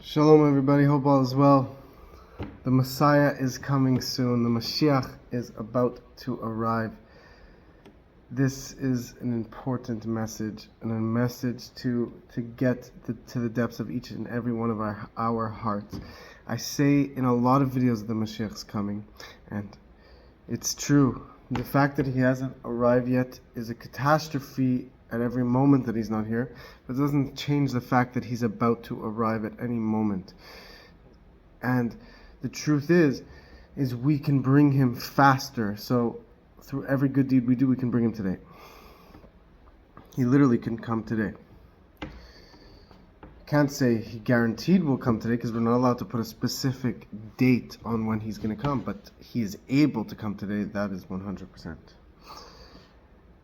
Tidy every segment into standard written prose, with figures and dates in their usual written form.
Shalom everybody, hope all is well. The Messiah is coming soon. The Mashiach is about to arrive. This is an important message, and a message to get to the depths of each and every one of our hearts. I say in a lot of videos that the Mashiach is coming, and it's true. The fact that he hasn't arrived yet is a catastrophe at every moment that he's not here, but it doesn't change the fact that he's about to arrive at any moment. And the truth is we can bring him faster. So through every good deed we do, we can bring him today. He literally can come today. Can't say he guaranteed will come today because we're not allowed to put a specific date on when he's going to come, but he is able to come today. That is 100%.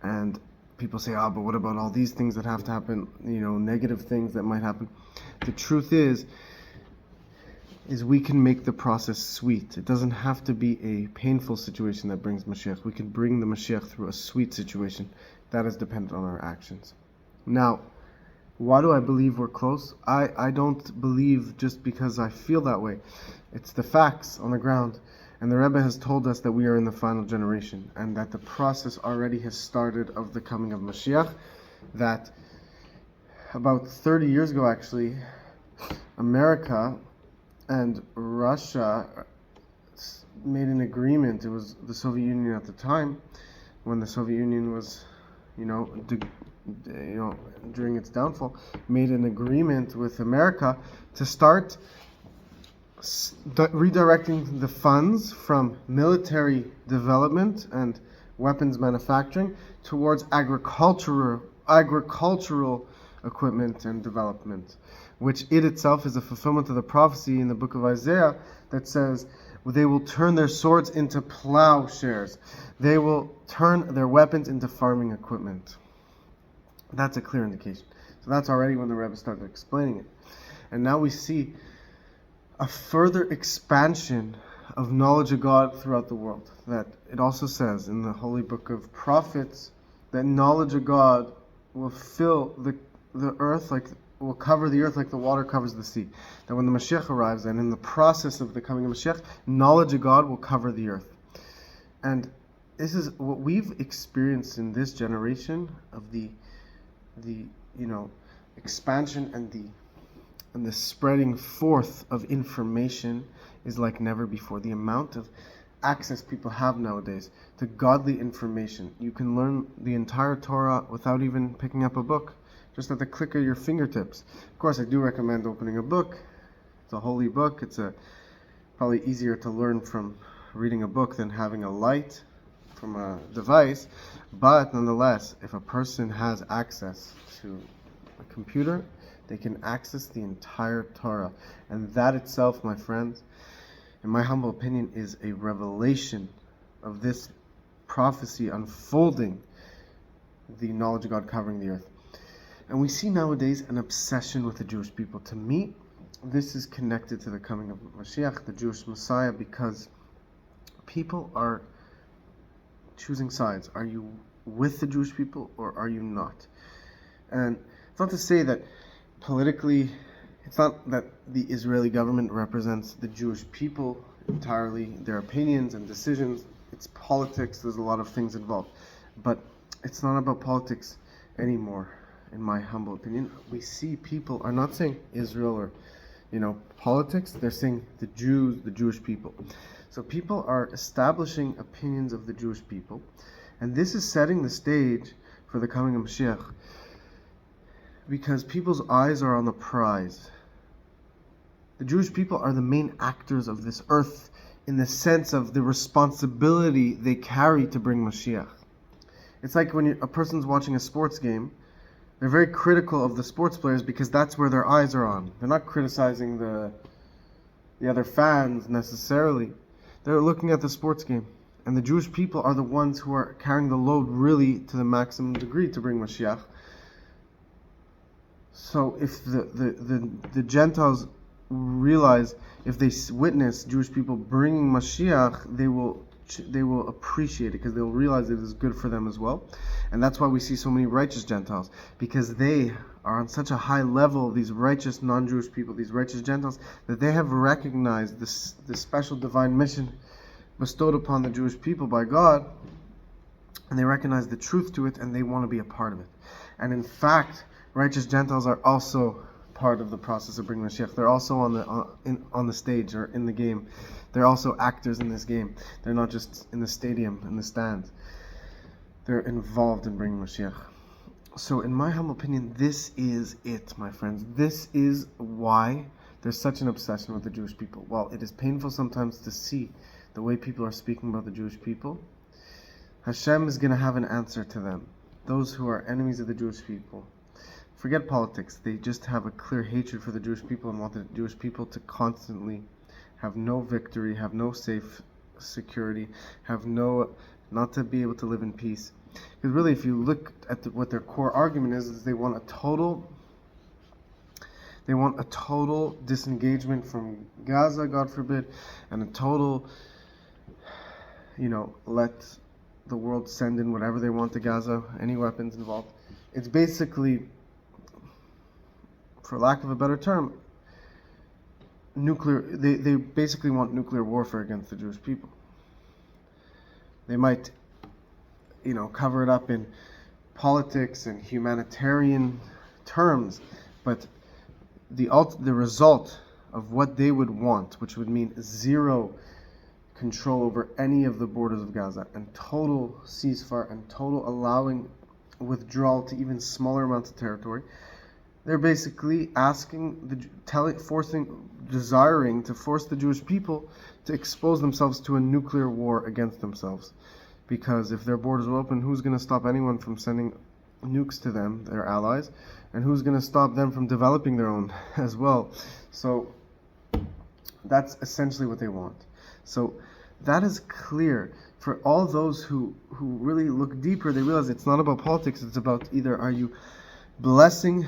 And people say, but what about all these things that have to happen, negative things that might happen? The truth is we can make the process sweet. It doesn't have to be a painful situation that brings Mashiach. We can bring the Mashiach through a sweet situation. That is dependent on our actions. Now, why do I believe we're close? I don't believe just because I feel that way. It's the facts on the ground. And the Rebbe has told us that we are in the final generation and that the process already has started of the coming of Mashiach. That about 30 years ago, actually, America and Russia made an agreement. It was the Soviet Union at the time, when the Soviet Union was, during its downfall, made an agreement with America to start redirecting the funds from military development and weapons manufacturing towards agricultural equipment and development, which it itself is a fulfillment of the prophecy in the book of Isaiah that says they will turn their swords into plowshares. They will turn their weapons into farming equipment. That's a clear indication. So that's already when the Rebbe started explaining it. And now we see a further expansion of knowledge of God throughout the world. That it also says in the Holy Book of Prophets that knowledge of God will fill the earth, will cover the earth like the water covers the sea. That when the Mashiach arrives, and in the process of the coming of Mashiach, knowledge of God will cover the earth. And this is what we've experienced in this generation of the expansion and the spreading forth of information is like never before. The amount of access people have nowadays to godly information. You can learn the entire Torah without even picking up a book, just at the click of your fingertips. Of course, I do recommend opening a book. It's a holy book. It's probably easier to learn from reading a book than having a light from a device. But nonetheless, if a person has access to a computer, they can access the entire Torah. And that itself, my friends, in my humble opinion, is a revelation of this prophecy unfolding, the knowledge of God covering the earth. And we see nowadays an obsession with the Jewish people. To me, this is connected to the coming of Mashiach, the Jewish Messiah, because people are choosing sides. Are you with the Jewish people or are you not? And it's not to say that politically, it's not that the Israeli government represents the Jewish people entirely, their opinions and decisions. It's politics, there's a lot of things involved. But it's not about politics anymore, in my humble opinion. We see people are not saying Israel or, politics, they're saying the Jews, the Jewish people. So people are establishing opinions of the Jewish people, and this is setting the stage for the coming of Mashiach. Because people's eyes are on the prize. The Jewish people are the main actors of this earth in the sense of the responsibility they carry to bring Mashiach. It's like when a person's watching a sports game, they're very critical of the sports players because that's where their eyes are on. They're not criticizing the other fans necessarily. They're looking at the sports game. And the Jewish people are the ones who are carrying the load really to the maximum degree to bring Mashiach. So if the Gentiles realize, if they witness Jewish people bringing Mashiach, they will appreciate it because they will realize it is good for them as well. And that's why we see so many righteous Gentiles, because they are on such a high level, these righteous non-Jewish people, these righteous Gentiles, that they have recognized this special divine mission bestowed upon the Jewish people by God, and they recognize the truth to it, and they want to be a part of it. And in fact, righteous Gentiles are also part of the process of bringing Mashiach. They're also on the stage or in the game. They're also actors in this game. They're not just in the stadium, in the stands. They're involved in bringing Mashiach. So in my humble opinion, this is it, my friends. This is why there's such an obsession with the Jewish people. While it is painful sometimes to see the way people are speaking about the Jewish people, Hashem is going to have an answer to them. Those who are enemies of the Jewish people. Forget politics. They just have a clear hatred for the Jewish people and want the Jewish people to constantly have no victory, have no safe security, not to be able to live in peace. Because really, if you look at what their core argument is they want a total disengagement from Gaza, God forbid, and a total, let the world send in whatever they want to Gaza, any weapons involved. It's basically, for lack of a better term, nuclear. They basically want nuclear warfare against the Jewish people. They might, cover it up in politics and humanitarian terms, but the result of what they would want, which would mean zero control over any of the borders of Gaza, and total ceasefire, and total allowing withdrawal to even smaller amounts of territory. They're basically desiring to force the Jewish people to expose themselves to a nuclear war against themselves. Because if their borders are open, who's going to stop anyone from sending nukes to them, their allies, and who's going to stop them from developing their own as well? So that's essentially what they want. So that is clear. For all those who really look deeper, they realize it's not about politics. It's about either are you blessing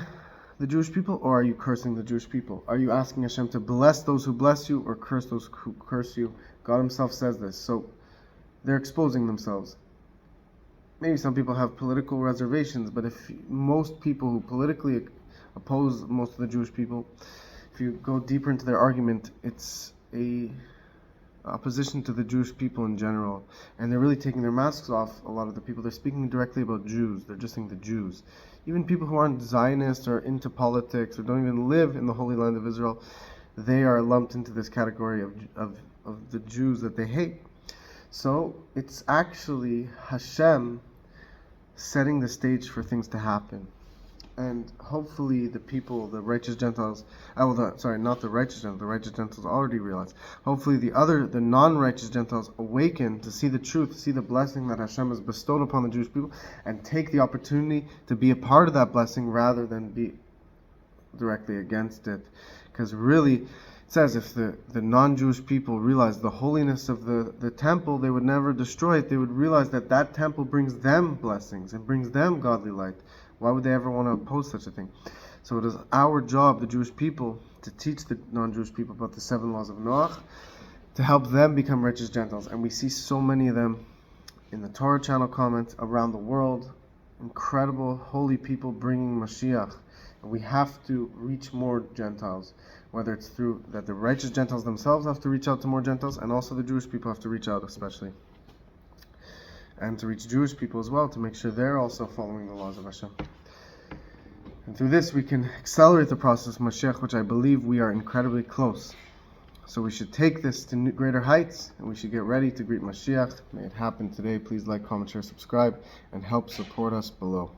the Jewish people or are you cursing the Jewish people? Are you asking Hashem to bless those who bless you or curse those who curse you? God himself says this. So they're exposing themselves. Maybe some people have political reservations, but if most people who politically oppose most of the Jewish people, if you go deeper into their argument, it's a opposition to the Jewish people in general. And they're really taking their masks off, a lot of the people. They're speaking directly about Jews. They're just saying the Jews. Even people who aren't Zionists or into politics or don't even live in the Holy Land of Israel, they are lumped into this category of the Jews that they hate. So it's actually Hashem setting the stage for things to happen. And hopefully the people, the righteous Gentiles, not the righteous Gentiles, the righteous Gentiles already realize. Hopefully the non-righteous Gentiles awaken to see the truth, see the blessing that Hashem has bestowed upon the Jewish people, and take the opportunity to be a part of that blessing rather than be directly against it. Because really, it says if the non-Jewish people realize the holiness of the temple, they would never destroy it. They would realize that temple brings them blessings and brings them godly light. Why would they ever want to oppose such a thing? So it is our job, the Jewish people, to teach the non-Jewish people about the 7 laws of Noach, to help them become righteous Gentiles. And we see so many of them in the Torah channel comments around the world. Incredible, holy people bringing Mashiach. And we have to reach more Gentiles, whether it's through that the righteous Gentiles themselves have to reach out to more Gentiles, and also the Jewish people have to reach out especially. And to reach Jewish people as well, to make sure they're also following the laws of Hashem. And through this, we can accelerate the process of Mashiach, which I believe we are incredibly close. So we should take this to greater heights, and we should get ready to greet Mashiach. May it happen today. Please like, comment, share, subscribe, and help support us below.